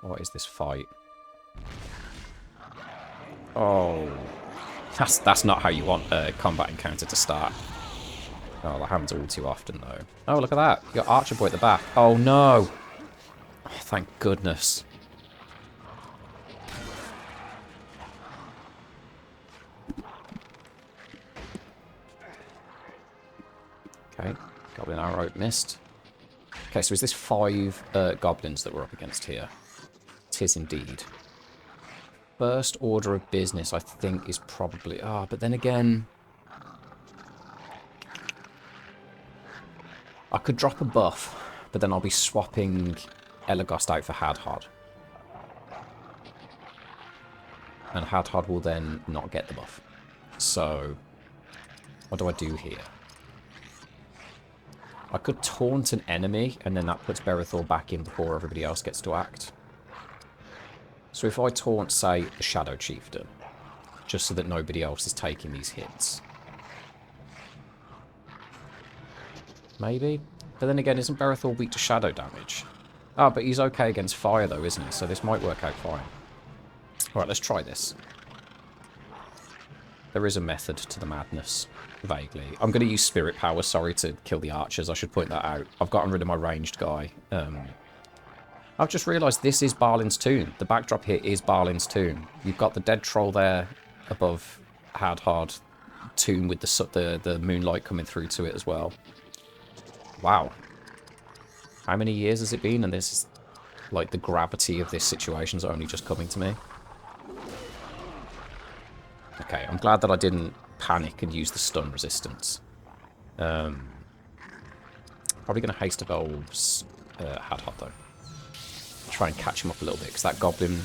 What is this fight? Oh. That's not how you want a combat encounter to start. Oh, that happens all too often, though. Oh, look at that. You got Archer Boy at the back. Oh, no. Oh, thank goodness. Okay. Goblin arrow missed. Okay, so is this 5 goblins that we're up against here? Tis indeed. First order of business, I think, is probably... Ah, but then again... I could drop a buff, but then I'll be swapping Elagos out for Hadhod. And Hadhod will then not get the buff. So, what do I do here? I could taunt an enemy, and then that puts Berethor back in before everybody else gets to act. So if I taunt, say, the Shadow Chieftain, just so that nobody else is taking these hits. Maybe? But then again, isn't Berethor weak to shadow damage? Ah, but he's okay against fire though, isn't he? So this might work out fine. Alright, let's try this. There is a method to the madness, vaguely. I'm going to use Spirit Power, sorry, to kill the archers. I should point that out. I've gotten rid of my ranged guy. I've just realised this is Barlin's tomb. The backdrop here is Barlin's tomb. You've got the dead troll there above Hadhod tomb with the moonlight coming through to it as well. Wow. How many years has it been? And this is, like, the gravity of this situation is only just coming to me. Okay, I'm glad that I didn't panic and use the stun resistance. Probably going to haste evolve Hadhod, though. Try and catch him up a little bit, because that Goblin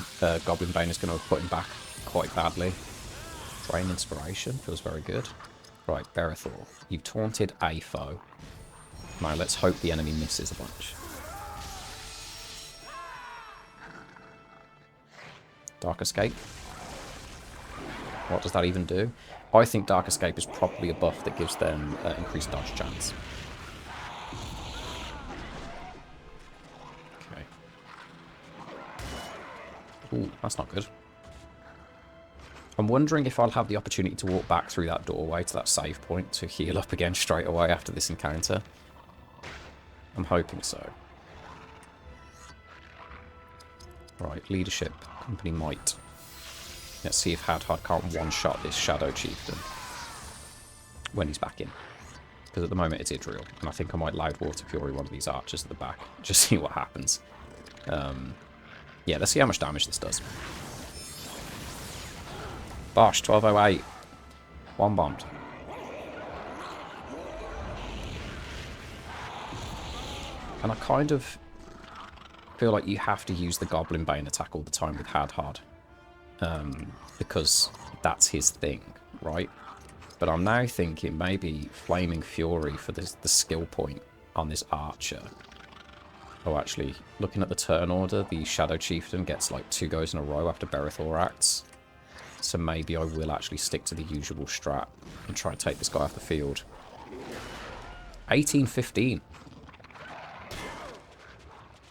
Bane is going to put him back quite badly. Drain Inspiration feels very good. Right, Berethor, you've taunted a foe. Now let's hope the enemy misses a bunch. Dark Escape. What does that even do? I think Dark Escape is probably a buff that gives them increased dodge chance. Okay. Ooh, that's not good. I'm wondering if I'll have the opportunity to walk back through that doorway to that save point to heal up again straight away after this encounter. I'm hoping so. Right, leadership. Company might. Let's see if Hadhod can't one-shot this Shadow Chieftain when he's back in. Because at the moment it's Idril, and I think I might Loud Water Fury one of these archers at the back. Just see what happens. Yeah, let's see how much damage this does. Bosh, 1208. One bombed. And I kind of feel like you have to use the Goblin Bane attack all the time with Hadhod. Because that's his thing, right? But I'm now thinking maybe Flaming Fury for the skill point on this archer. Oh, actually, looking at the turn order, the Shadow Chieftain gets like 2 goes in a row after Berethor acts. So maybe I will actually stick to the usual strat and try and take this guy off the field. 18-15.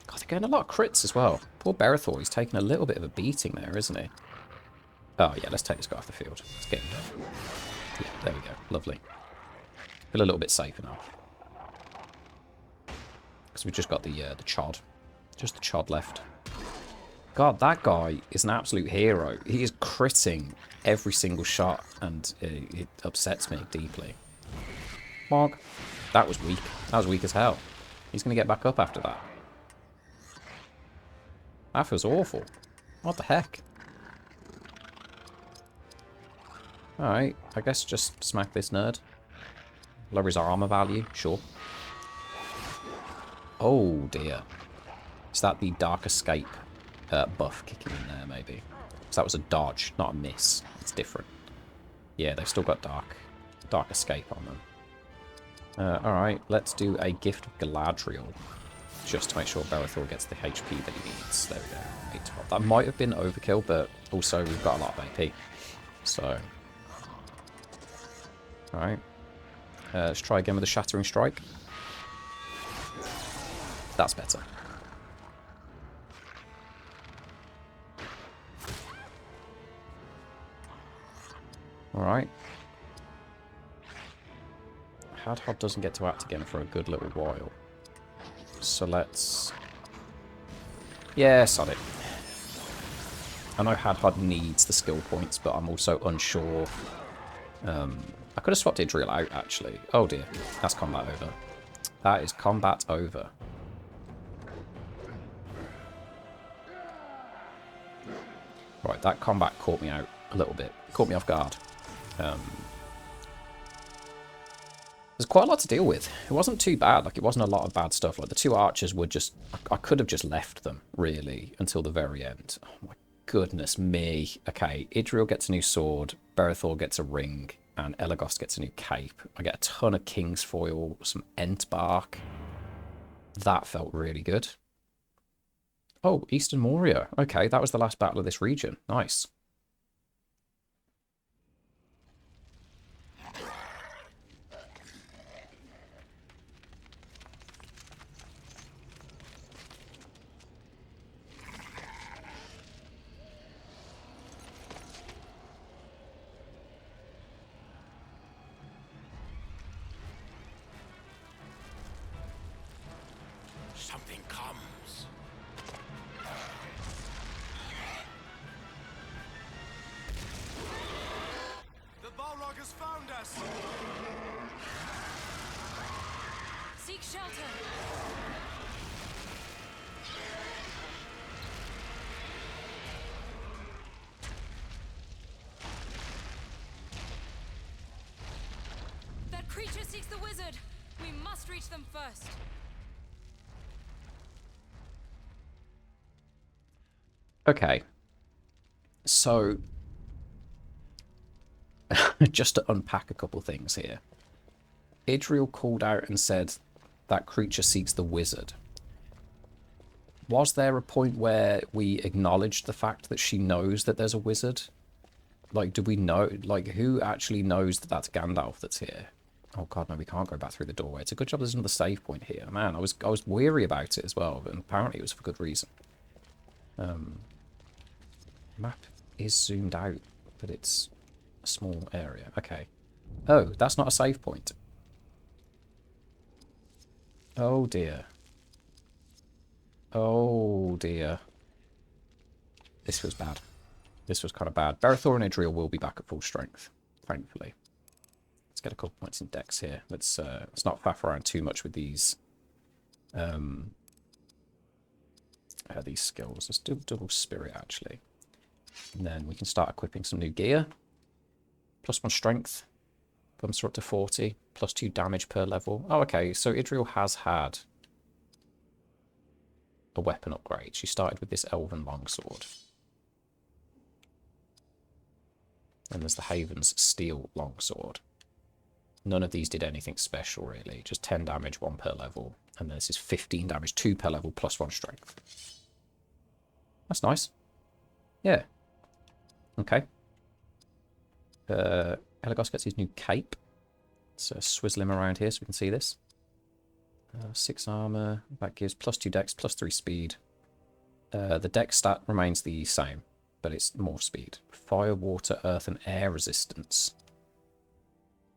God, they're getting a lot of crits as well. Poor Berethor, he's taking a little bit of a beating there, isn't he? Oh, yeah, let's take this guy off the field. Let's get him done. Yeah, there we go. Lovely. Feel a little bit safer now. Because we've just got the Chod. Just the Chod left. God, that guy is an absolute hero. He is critting every single shot, and it upsets me deeply. Mog. That was weak. That was weak as hell. He's going to get back up after that. That feels awful. What the heck? Alright, I guess just smack this nerd. Lower his armor value, sure. Oh dear. Is that the Dark Escape buff kicking in there, maybe? Because that was a dodge, not a miss. It's different. Yeah, they've still got Dark Escape on them. Alright, let's do a Gift of Galadriel. Just to make sure Berethor gets the HP that he needs. There we go. 812. That might have been overkill, but also we've got a lot of AP. So... Alright. Let's try again with the Shattering Strike. That's better. Alright. Hadhod doesn't get to act again for a good little while. So let's... Yeah, sod it. I know Hadhod needs the skill points, but I'm also unsure. I could have swapped Idril out, actually. Oh dear, that's combat over. That is combat over. Right, that combat caught me out a little bit. Caught me off guard. There's quite a lot to deal with. It wasn't too bad. Like, it wasn't a lot of bad stuff. Like, the two archers were just... I could have just left them, really, until the very end. Oh my goodness me. Okay, Idril gets a new sword, Berethor gets a ring, and Elagos gets a new cape. I get a ton of King's Foil, some Ent Bark. That felt really good. Oh, Eastern Moria. Okay, that was the last battle of this region. Nice. Something comes. The Balrog has found us. Seek shelter. That creature seeks the wizard. We must reach them first. Okay. So, just to unpack a couple things here. Idril called out and said that creature seeks the wizard. Was there a point where we acknowledged the fact that she knows that there's a wizard? Like, do we know, like, who actually knows that that's Gandalf that's here? Oh god, no, we can't go back through the doorway. It's a good job there's another save point here. Man, I was weary about it as well, but apparently it was for good reason. Map is zoomed out, but it's a small area. Okay. Oh, that's not a save point. Oh dear. Oh dear. This was bad. This was kind of bad. Berethor and Idril will be back at full strength, thankfully. Let's get a couple points in dex here. Let's not faff around too much with these skills. Let's do double spirit actually. And then we can start equipping some new gear. +1 strength. Bumps her up to 40. +2 damage per level. Oh, okay. So Idril has had a weapon upgrade. She started with this Elven Longsword. And there's the Haven's Steel Longsword. None of these did anything special, really. Just 10 damage, 1 per level. And this is 15 damage, 2 per level, +1 strength. That's nice. Yeah. Okay. Elagos gets his new cape. Let's swizzle him around here so we can see this. 6 armor. That gives +2 dex, +3 speed. The dex stat remains the same, but it's more speed. Fire, water, earth, and air resistance.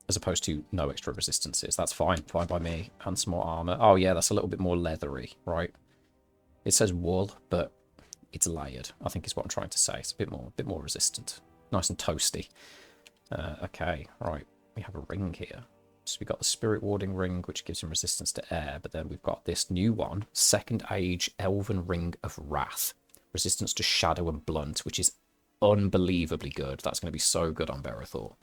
As opposed to no extra resistances. That's fine. Fine by me. And some more armor. Oh yeah, that's a little bit more leathery, right? It says wool, but it's layered, I think is what I'm trying to say. It's a bit more resistant. Nice and toasty. Okay, right. We have a ring here. So we got the Spirit Warding Ring, which gives him resistance to air, but then we've got this new one, Second Age Elven Ring of Wrath. Resistance to shadow and blunt, which is unbelievably good. That's going to be so good on Berethor.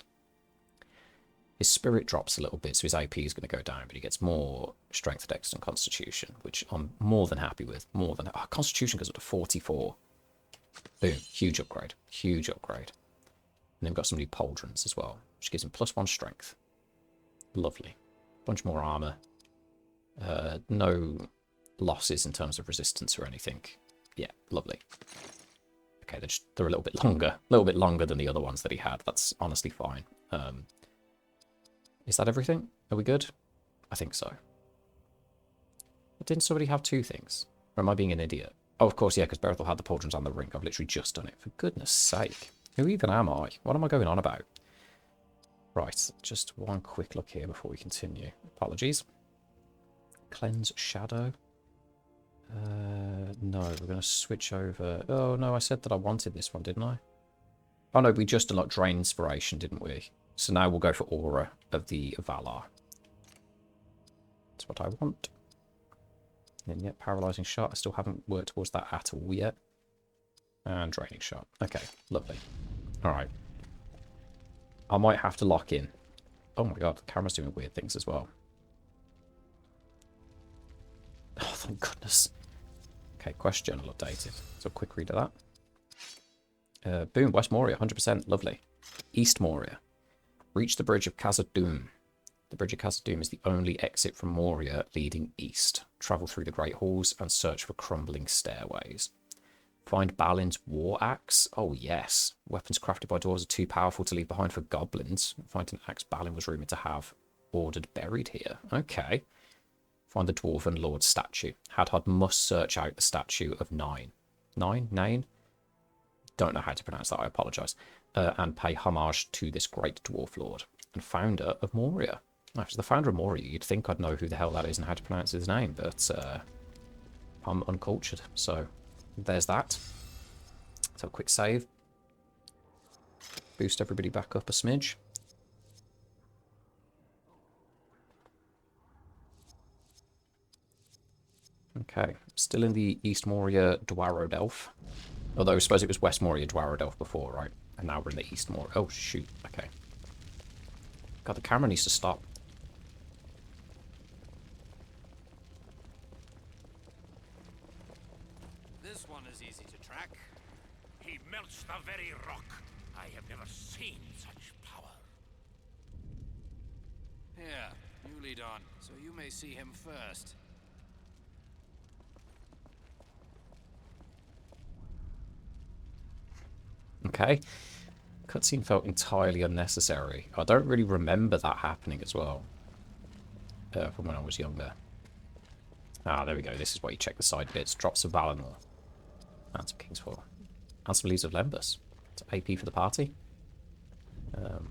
His spirit drops a little bit, so his AP is going to go down, but he gets more strength, dex, and constitution, which I'm more than happy with. More than constitution goes up to 44. Boom, huge upgrade, huge upgrade. And then we've got some new pauldrons as well, which gives him +1 strength. Lovely. Bunch more armor. No losses in terms of resistance or anything. Yeah, lovely. Okay, they're a little bit longer than the other ones that he had. That's honestly fine. Is that everything? Are we good? I think so. But didn't somebody have 2 things? Or am I being an idiot? Oh, of course, yeah, because Berethor had the pauldrons and the ring. I've literally just done it. For goodness sake. Who even am I? What am I going on about? Right, just one quick look here before we continue. Apologies. Cleanse Shadow. No, we're going to switch over. Oh, no, I said that I wanted this one, didn't I? Oh, no, we just unlocked Drain Inspiration, didn't we? So now we'll go for Aura of the Valar. That's what I want. And yet, Paralyzing Shot. I still haven't worked towards that at all yet. And Draining Shot. Okay, lovely. Alright. I might have to lock in. Oh my god, the camera's doing weird things as well. Oh, thank goodness. Okay, quest journal updated. So quick read of that. Boom, West Moria, 100%. Lovely. East Moria. Reach the bridge of Khazad-dûm. The bridge of Khazad-dûm is the only exit from Moria leading east. Travel through the Great Halls and search for crumbling stairways. Find Balin's war axe. Oh, yes. Weapons crafted by dwarves are too powerful to leave behind for goblins. Find an axe Balin was rumoured to have ordered buried here. Okay. Find the dwarven lord's statue. Hadhad must search out the statue of Nine. Nine? Don't know how to pronounce that, I apologise. And pay homage to this great dwarf lord and founder of Moria. Actually, the founder of Moria, you'd think I'd know who the hell that is and how to pronounce his name, but I'm uncultured, so there's that. So quick save. Boost everybody back up a smidge. Okay, still in the East Moria Dwarodelf. Although I suppose it was West Moria Dwarodelf before, right? And now we're in the East Moria. Oh, shoot. Okay. God, the camera needs to stop. This one is easy to track. He melts the very rock. I have never seen such power. Here, you lead on, so you may see him first. Okay. Cutscene felt entirely unnecessary. I don't really remember that happening as well. From when I was younger. Ah, there we go. This is where you check the side bits. Drops of Valinor. And some King's Fall. And some Leaves of Lembas. It's AP for the party. Alright,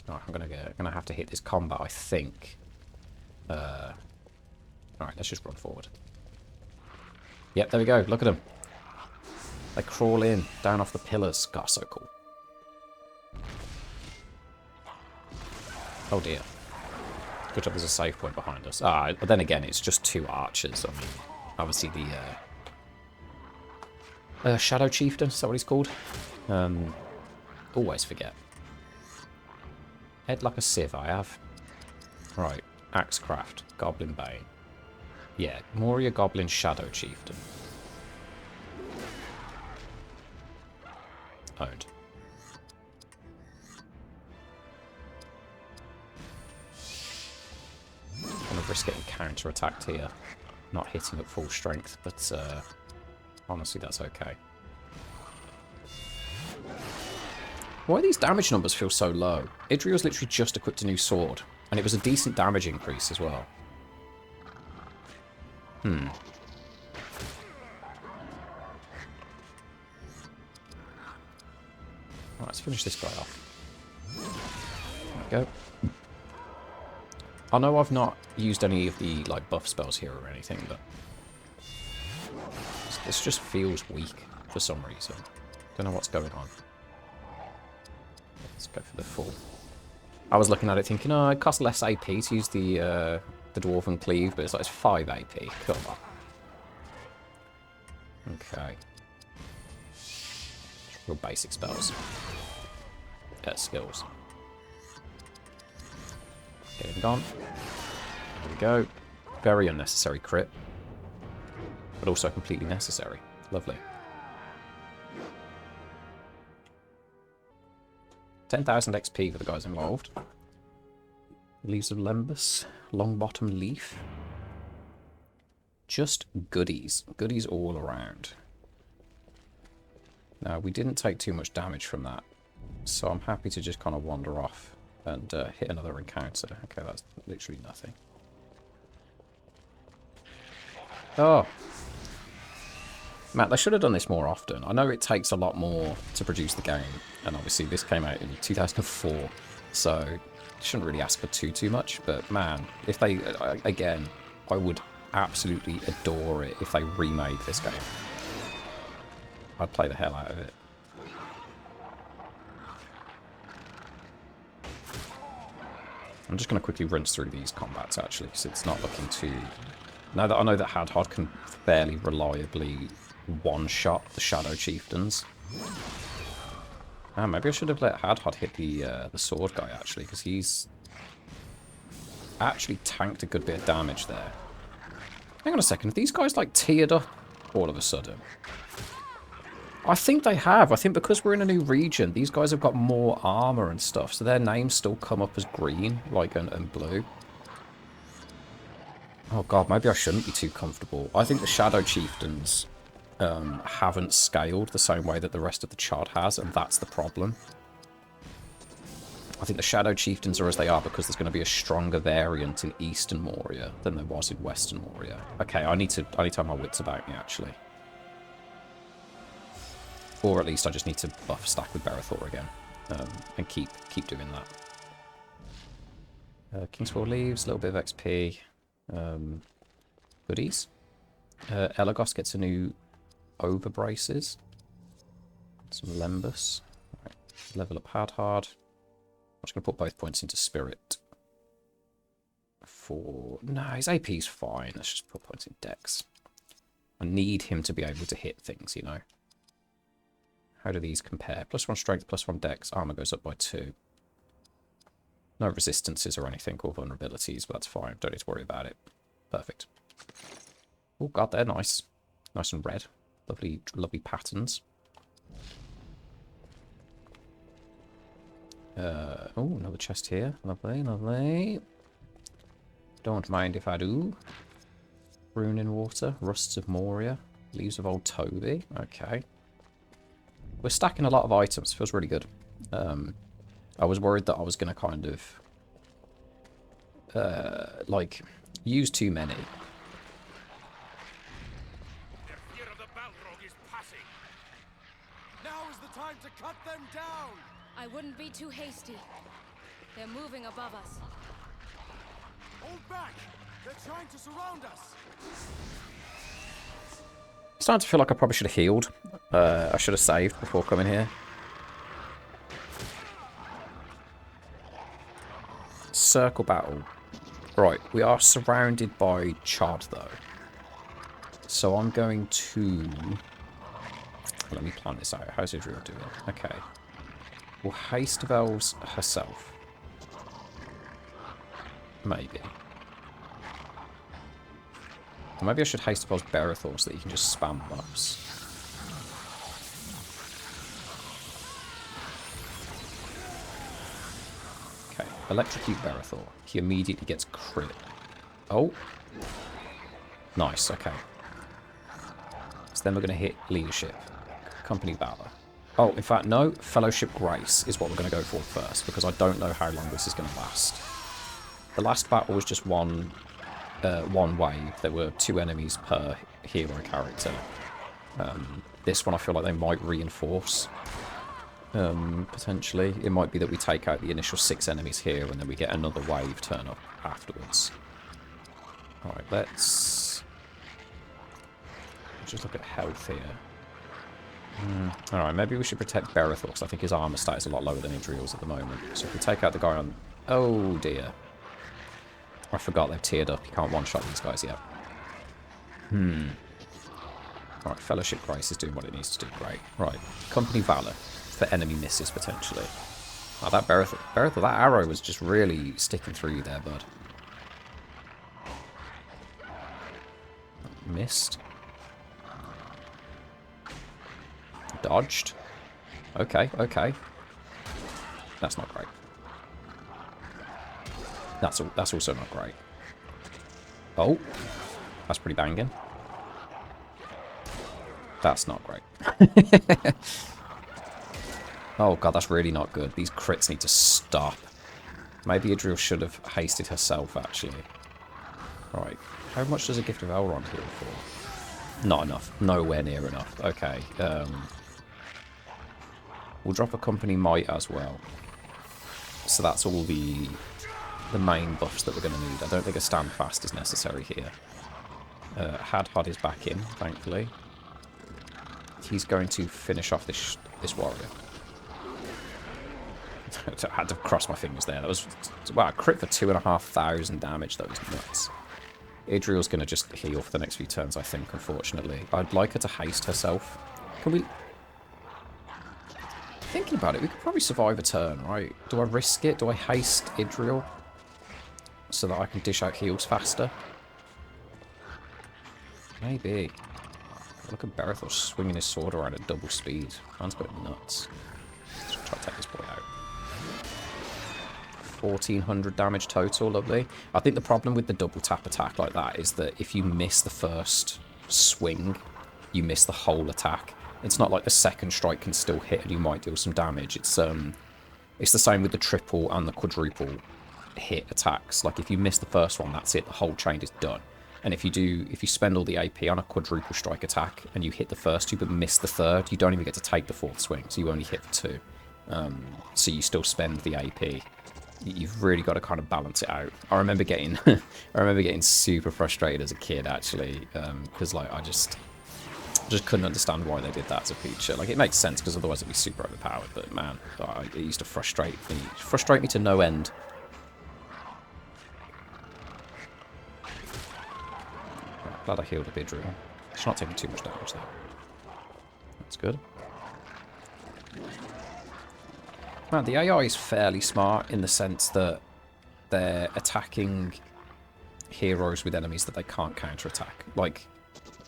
I'm gonna have to hit this combat, I think. Alright, let's just run forward. Yep, there we go. Look at them. They crawl in, down off the pillars. God, so cool. Oh dear. Good job there's a save point behind us. Ah, but then again, it's just two archers. I mean, obviously the Shadow Chieftain, is that what he's called? Always forget. Head like a sieve, I have. Right, Axecraft, Goblin Bane. Yeah, Moria Goblin Shadow Chieftain. Owned. I'm going to risk getting counter-attacked here. Not hitting at full strength, but honestly, that's okay. Why do these damage numbers feel so low? Idriel's literally just equipped a new sword, and it was a decent damage increase as well. Right, let's finish this guy off. There we go. I know I've not used any of the like buff spells here or anything, but this just feels weak for some reason. Don't know what's going on. Let's go for the full. I was looking at it thinking, oh, it costs less AP to use the Dwarven Cleave, but it's like it's 5 AP. Come on. Okay. Real basic spells. Skills. Get him gone. There we go. Very unnecessary crit. But also completely necessary. Lovely. 10,000 XP for the guys involved. Leaves of Lembas. Longbottom Leaf. Just goodies. Goodies all around. Now, we didn't take too much damage from that. So I'm happy to just kind of wander off and hit another encounter. Okay, that's literally nothing. Oh. Matt, they should have done this more often. I know it takes a lot more to produce the game. And obviously this came out in 2004. So, shouldn't really ask for too much. But man, if they, again, I would absolutely adore it if they remade this game. I'd play the hell out of it. I'm just going to quickly rinse through these combats, actually, because it's not looking too... Now that I know that Hadhod can fairly reliably one-shot the Shadow Chieftains. Maybe I should have let Hadhod hit the sword guy, actually, because he's actually tanked a good bit of damage there. Hang on a second, have these guys, like, tiered up all of a sudden? I think they have. I think because we're in a new region, these guys have got more armor and stuff, so their names still come up as green, like, and blue. Oh god, maybe I shouldn't be too comfortable. I think the Shadow Chieftains haven't scaled the same way that the rest of the Chod has, and that's the problem. I think the Shadow Chieftains are as they are because there's going to be a stronger variant in Eastern Moria than there was in Western Moria. Okay, I need to have my wits about me, actually. Or at least I just need to buff stack with Berethor again. And keep doing that. Kingsfall leaves, a little bit of XP. Goodies. Elagos gets a new overbraces. Some Lembus. Right. Level up Hadhard. I'm just going to put both points into Spirit. No, his AP's fine. Let's just put points in Dex. I need him to be able to hit things, you know. How do these compare? +1 strength, +1 dex. Armor goes up by 2. No resistances or anything, or vulnerabilities, but that's fine. Don't need to worry about it. Perfect. Oh god, they're nice. Nice and red. Lovely, lovely patterns. Oh, another chest here. Lovely, lovely. Don't mind if I do. Rune in water. Rusts of Moria. Leaves of Old Toby. Okay. We're stacking a lot of items. Feels really good. I was worried that I was going to kind of, like, use too many. Their fear of the Balrog is passing. Now is the time to cut them down! I wouldn't be too hasty. They're moving above us. Hold back! They're trying to surround us! It's starting to feel like I probably should have healed. I should have saved before coming here. Circle battle. Right, we are surrounded by Chod, though. So I'm going to... Let me plan this out. How's Idril doing? Okay. Will Haste of Elves herself? Maybe. Or maybe I should Haste of Elves Berethor so that you can just spam buffs. Okay, Electrocute Berethor. He immediately gets crit. Oh. Nice, okay. So then we're going to hit Leadership. Company Valor. Oh, in fact, no. Fellowship Grace is what we're going to go for first, because I don't know how long this is going to last. The last battle was just one wave. There were 2 enemies per hero character. This one I feel like they might reinforce. Potentially. It might be that we take out the initial 6 enemies here, and then we get another wave turn up afterwards. Alright, let's just look at health here. Alright, maybe we should protect Berethor, because I think his armor stat is a lot lower than Idril's at the moment. So if we take out the guy on... Oh dear. I forgot they've tiered up. You can't one-shot these guys yet. Alright, Fellowship Grace is doing what it needs to do. Great. Right. Company Valor for enemy misses, potentially. Oh, that Berethor, that arrow was just really sticking through you there, bud. Missed. Dodged. Okay, okay. That's not great. That's also not great. Oh. That's pretty banging. That's not great. Oh god, that's really not good. These crits need to stop. Maybe Idril should have hasted herself, actually. Right. How much does a Gift of Elrond heal for? Not enough. Nowhere near enough. Okay. We'll drop a Company Might as well. So that's all the main buffs that we're going to need. I don't think a stand fast is necessary here. Hadhod is back in, thankfully. He's going to finish off this warrior. I had to cross my fingers there. That was, wow, a crit for 2,500 damage. That was nuts. Idriel's going to just heal for the next few turns, I think, unfortunately. I'd like her to haste herself. Can we... Thinking about it, we could probably survive a turn, right? Do I risk it? Do I haste Idriel so that I can dish out heals faster? Maybe. Look at Berethor swinging his sword around at double speed. Man's got it nuts. Let's try to take this boy out. 1,400 damage total, lovely. I think the problem with the double tap attack like that is that if you miss the first swing, you miss the whole attack. It's not like the second strike can still hit and you might deal some damage. It's the same with the triple and the quadruple hit attacks. Like if you miss the first one, that's it. The whole chain is done. And if you spend all the AP on a quadruple strike attack and you hit the first two but miss the third, you don't even get to take the fourth swing, so you only hit for two. So you still spend the AP. You've really got to kind of balance it out. I remember getting super frustrated as a kid, actually, because like I just couldn't understand why they did that as a feature. Like it makes sense because otherwise it'd be super overpowered. But man, it used to frustrate me to no end. Glad I healed a Idriel. She's not taking too much damage though. That's good. Man, the AI is fairly smart in the sense that they're attacking heroes with enemies that they can't counterattack. Like,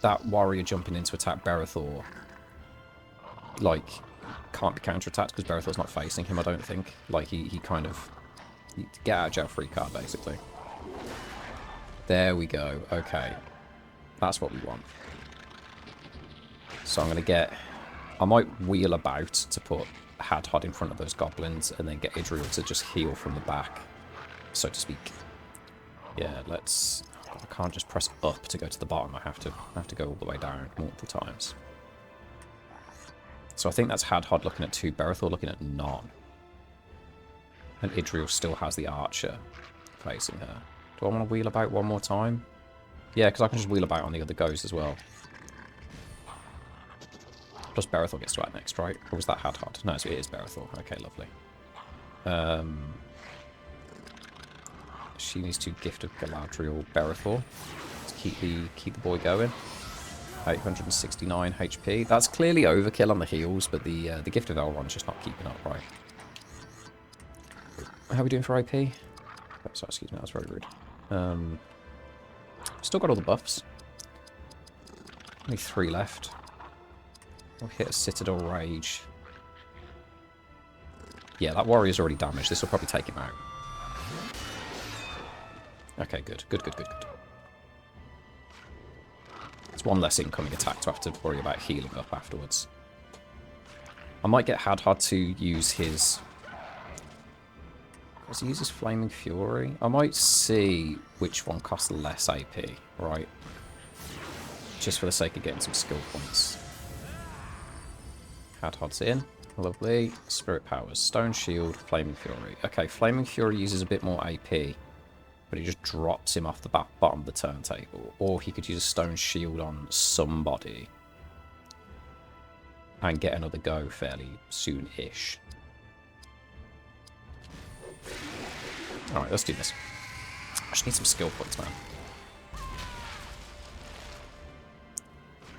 that warrior jumping in to attack Berethor, like, can't be counterattacked because Berethor's not facing him, I don't think. Like, he kind of... Get out of jail free card, basically. There we go. Okay. That's what we want. So I'm going to get... I might wheel about to put Hadhod in front of those goblins and then get Idriel to just heal from the back, so to speak. Yeah, let's... I can't just press up to go to the bottom. I have to go all the way down multiple times. So I think that's Hadhod looking at 2, Berethor looking at none. And Idriel still has the archer facing her. Do I want to wheel about one more time? Yeah, because I can just wheel about on the other goes as well. Plus Berethor gets to act next, right? Or was that Hadhod? No, so it is Berethor. Okay, lovely. She needs to gift of Galadriel Berethor to keep the boy going. 869 HP. That's clearly overkill on the heals, but the gift of Elrond's just not keeping up, right? How are we doing for AP? Oh, sorry, excuse me, that was very rude. Still got all the buffs. Only 3 left. We'll hit a Citadel Rage. Yeah, that warrior's already damaged. This will probably take him out. Okay, good. Good. It's one less incoming attack to have to worry about healing up afterwards. I might get Hadhod to use his... Does he use his Flaming Fury? I might see which one costs less AP, right? Just for the sake of getting some skill points. Hadhod's in. Lovely. Spirit Powers. Stone Shield. Flaming Fury. Okay, Flaming Fury uses a bit more AP, but he just drops him off the bottom of the turntable. Or he could use a Stone Shield on somebody and get another go fairly soon-ish. Alright, let's do this. I just need some skill points, man.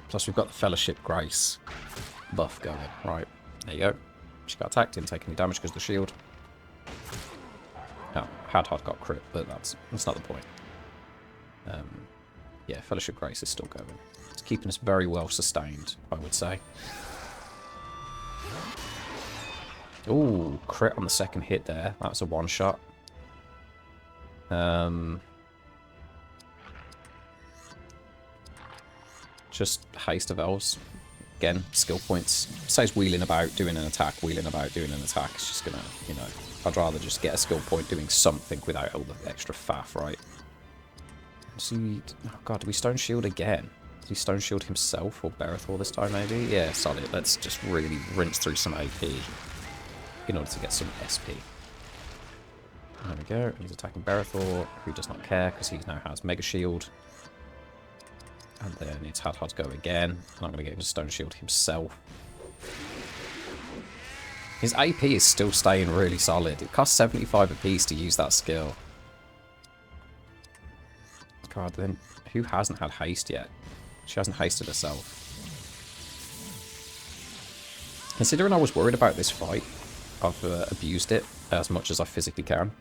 Plus we've got the Fellowship Grace buff going. Right, there you go. She got attacked, didn't take any damage because of the shield. Oh, Hadhod got crit, but that's not the point. Yeah, Fellowship Grace is still going. It's keeping us very well sustained, I would say. Ooh, crit on the second hit there. That was a one-shot. Just Haste of Elves. Again, skill points. Says wheeling about, doing an attack, wheeling about, doing an attack. It's just gonna, you know, I'd rather just get a skill point doing something without all the extra faff, right? See, oh god, do we Stone Shield again? Did he Stone Shield himself or Berethor this time, maybe? Yeah, solid. Let's just really rinse through some AP in order to get some SP. There we go. He's attacking Berethor, who does not care because he now has Mega Shield. And then it's Hadhod go again. And I'm going to get him to Stone Shield himself. His AP is still staying really solid. It costs 75 apiece to use that skill. God, then who hasn't had haste yet? She hasn't hasted herself. Considering I was worried about this fight, I've abused it as much as I physically can.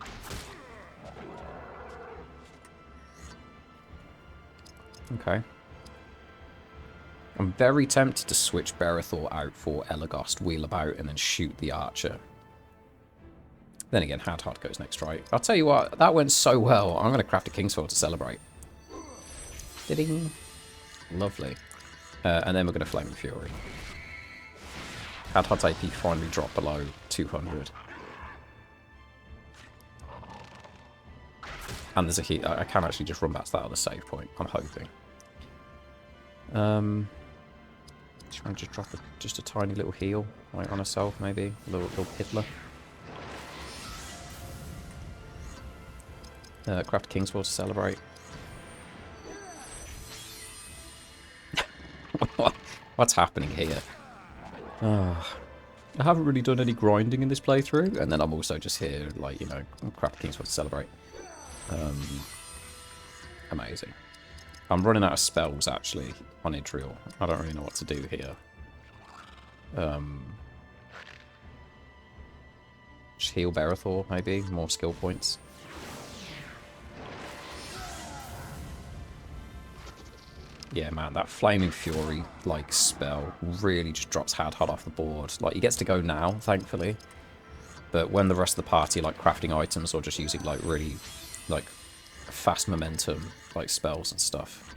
Okay. I'm very tempted to switch Berethor out for Elagast, wheel about, and then shoot the archer. Then again, Hadhod goes next, right? I'll tell you what, that went so well. I'm going to craft a Kingsford to celebrate. Ding. Lovely. And then we're going to Flaming Fury. Hadhod's AP finally dropped below 200. And there's a heat. I can actually just run back to that other save point, I'm hoping. Try and just drop just a tiny little heal right on herself, maybe. A little piddler. Craft Kingsford to celebrate. What's happening here? I haven't really done any grinding in this playthrough, and then I'm also just here, like, you know, craft Kingsford to celebrate. Amazing. I'm running out of spells, actually, on Idriel. I don't really know what to do here. Just heal Berethor, maybe. More skill points. Yeah, man, that Flaming Fury, like, spell really just drops Hadhod off the board. Like, he gets to go now, thankfully. But when the rest of the party, like, crafting items or just using, like, really, like, fast momentum, like, spells and stuff.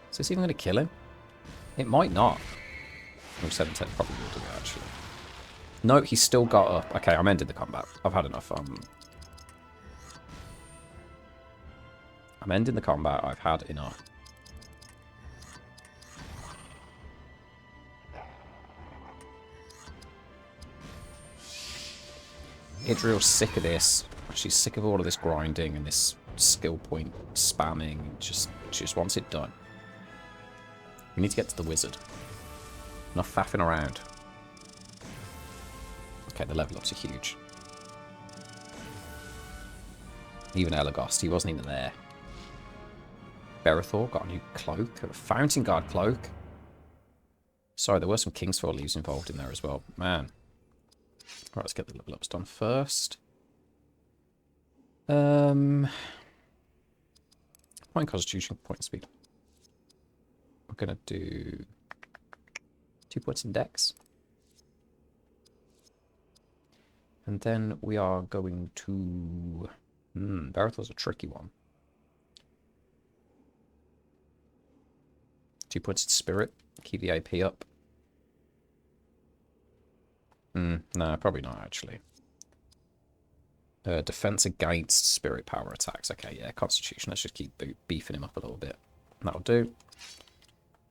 Is this even going to kill him? It might not. Oh, 710 probably will do it, actually. No, he's still got up. Okay, I'm ending the combat. I've had enough. I'm ending the combat. I've had enough. Idriel's sick of this. She's sick of all of this grinding and this skill point spamming. She just wants it done. We need to get to the wizard. Enough faffing around. Okay, the level ups are huge. Even Elagast, he wasn't even there. Berethor got a new cloak. A Fountain Guard cloak. Sorry, there were some Kingsford leaves involved in there as well. Man. Right, let's get the level ups done first. Point constitution, point speed. We're gonna do 2 points in dex. And then we are going to... Berethor's a tricky one. 2 points in spirit. Keep the AP up. No, probably not, actually. Defense against spirit power attacks. Okay, yeah, constitution. Let's just keep beefing him up a little bit. That'll do.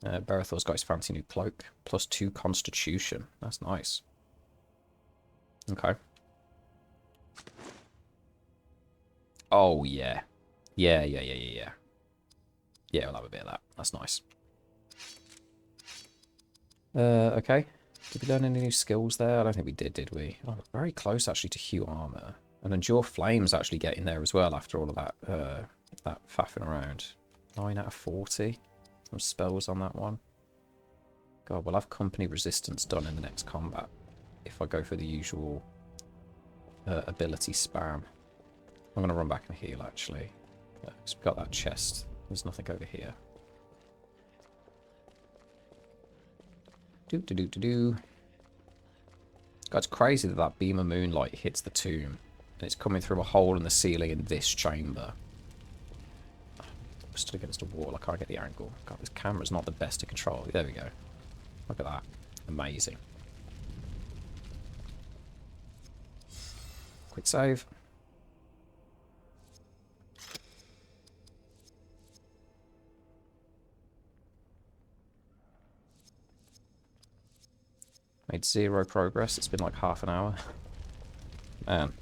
Berethor's got his fancy new cloak. +2 constitution. That's nice. Okay. Oh, yeah. Yeah. Yeah, we'll have a bit of that. That's nice. Okay. Did we learn any new skills there? I don't think we did we? Oh, very close, actually, to Hue Armor. And Endure Flame's actually getting there as well after all of that, that faffing around. 9 out of 40. Some spells on that one. God, we'll have Company Resistance done in the next combat. If I go for the usual ability spam. I'm going to run back and heal, actually. Because we've got that chest. There's nothing over here. God, it's crazy that that beam of moonlight hits the tomb. And it's coming through a hole in the ceiling in this chamber. I'm stood against a wall. I can't get the angle. God, this camera's not the best to control. There we go. Look at that. Amazing. Quick save. Made 0 progress. It's been like half an hour. Man.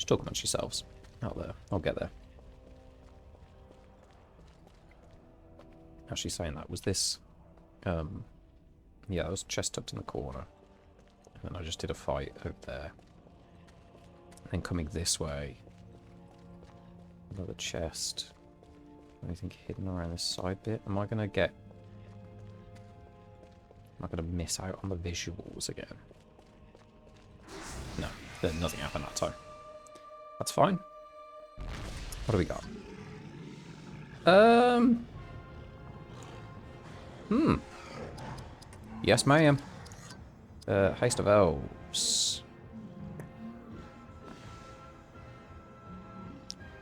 Just talk amongst yourselves. Out there. I'll get there. Actually saying that, was this... yeah, I was chest tucked in the corner. And then I just did a fight over there. And then coming this way. Another chest. Anything hidden around this side bit? Am I going to get... Am I going to miss out on the visuals again? No, nothing happened that time. That's fine. What do we got? Yes, ma'am. Haste of Elves.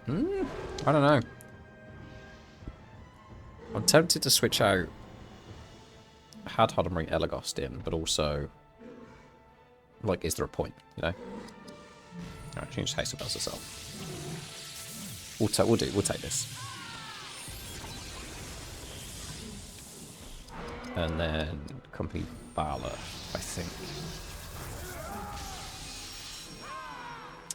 I don't know. I'm tempted to switch out Hadhod and bring Elagos in, but also, like, is there a point, you know? Alright, change Haste of Elves herself. We'll take this. And then Company Balor, I think.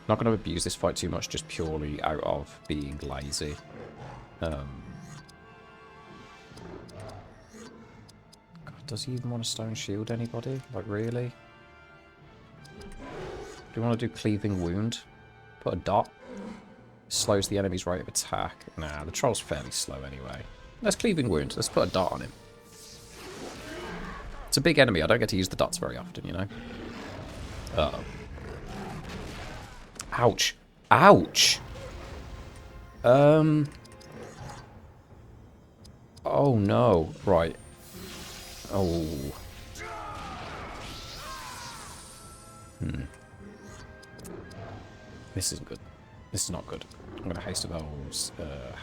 Not going to abuse this fight too much, just purely out of being lazy. God, does he even want to stone shield anybody? Like, really? Do you want to do Cleaving Wound? Put a dot. Slows the enemy's rate of attack. Nah, the troll's fairly slow anyway. Let's Cleaving Wound. Let's put a dot on him. It's a big enemy. I don't get to use the dots very often, you know? Uh-oh. Ouch. Ouch! Oh, no. Right. Oh. This isn't good. This is not good. I'm going to Haste of Elves,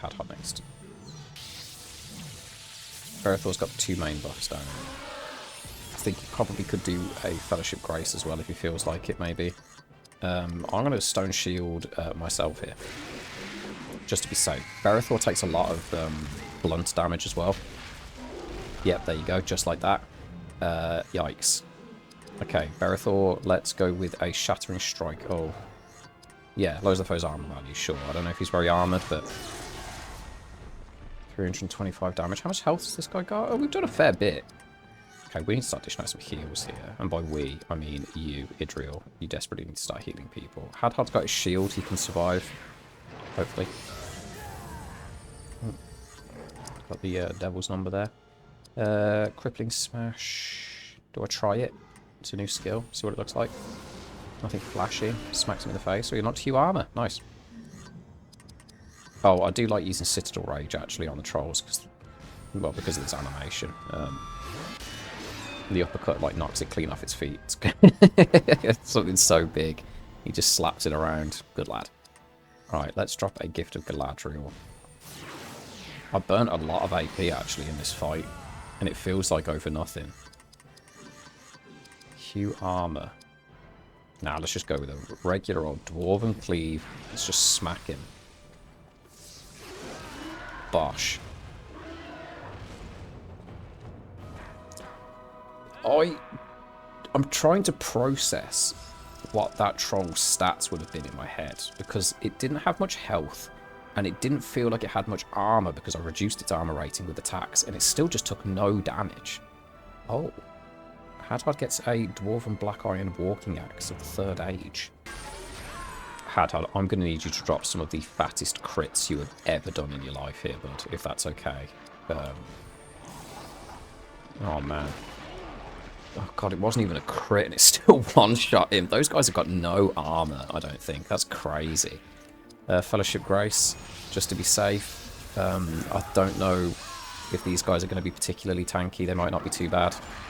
Hadhod next. Berethor's got 2 main buffs down. I think he probably could do a Fellowship Grace as well if he feels like it, maybe. I'm going to Stone Shield myself here. Just to be safe. Berethor takes a lot of blunt damage as well. Yep, there you go, just like that. Yikes. Okay, Berethor, let's go with a Shattering Strike. Oh. Yeah, lowers the foe's armor value, sure. I don't know if he's very armored, but... 325 damage. How much health has this guy got? Oh, we've done a fair bit. Okay, we need to start dishing out some heals here. And by we, I mean you, Idriel. You desperately need to start healing people. Hadhod's got his shield, he can survive. Hopefully. Got the devil's number there. Crippling Smash. Do I try it? It's a new skill. See what it looks like. Nothing flashy. Smacks him in the face. So you're not Hugh Armor. Nice. Oh, I do like using Citadel Rage, actually, on the trolls. Well, because of this animation. The uppercut, like, knocks it clean off its feet. It's something so big. He just slaps it around. Good lad. Alright, let's drop a Gift of Galadriel. I burnt a lot of AP, actually, in this fight. And it feels like over nothing. Hugh Armor. Now, let's just go with a regular old Dwarven Cleave. Let's just smack him. Bosh. I'm trying to process what that troll's stats would have been in my head, because it didn't have much health, and it didn't feel like it had much armor because I reduced its armor rating with attacks, and it still just took no damage. Oh. Hadhod gets a Dwarven Black Iron Walking Axe of the 3rd Age. Hadhod, I'm going to need you to drop some of the fattest crits you have ever done in your life here, bud, if that's okay. Oh, man. Oh, God, it wasn't even a crit, and it still one-shot him. Those guys have got no armor, I don't think. That's crazy. Fellowship Grace, just to be safe. I don't know if these guys are going to be particularly tanky. They might not be too bad.